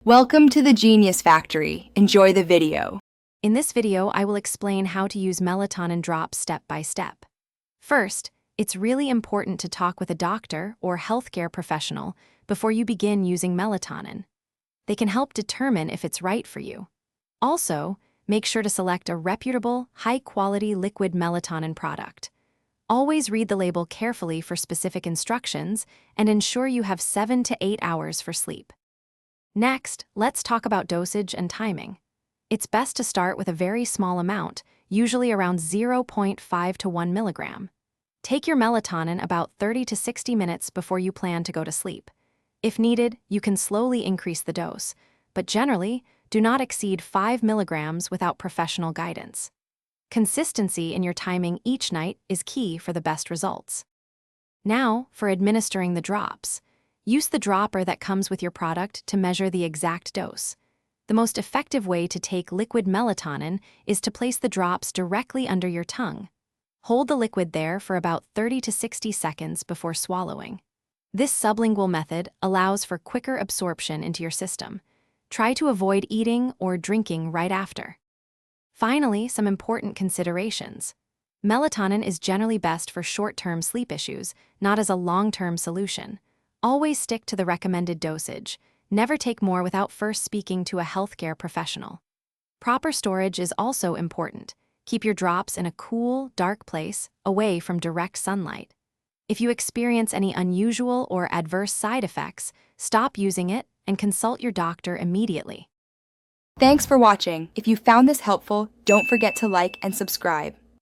Welcome to the Genius Factory. Enjoy the video. In this video, I will explain how to use melatonin drops step by step. First, it's really important to talk with a doctor or healthcare professional before you begin using melatonin. They can help determine if it's right for you. Also, make sure to select a reputable, high-quality liquid melatonin product. Always read the label carefully for specific instructions and ensure you have 7 to 8 hours for sleep. Next, let's talk about dosage and timing. It's best to start with a very small amount, usually around 0.5 to 1 milligram. Take your melatonin about 30 to 60 minutes before you plan to go to sleep. If needed, you can slowly increase the dose, but generally, do not exceed 5 milligrams without professional guidance. Consistency in your timing each night is key for the best results. Now, for administering the drops. Use the dropper that comes with your product to measure the exact dose. The most effective way to take liquid melatonin is to place the drops directly under your tongue. Hold the liquid there for about 30 to 60 seconds before swallowing. This sublingual method allows for quicker absorption into your system. Try to avoid eating or drinking right after. Finally, some important considerations. Melatonin is generally best for short-term sleep issues, not as a long-term solution. Always stick to the recommended dosage. Never take more without first speaking to a healthcare professional. Proper storage is also important. Keep your drops in a cool, dark place, away from direct sunlight. If you experience any unusual or adverse side effects, stop using it and consult your doctor immediately. Thanks for watching. If you found this helpful, don't forget to like and subscribe.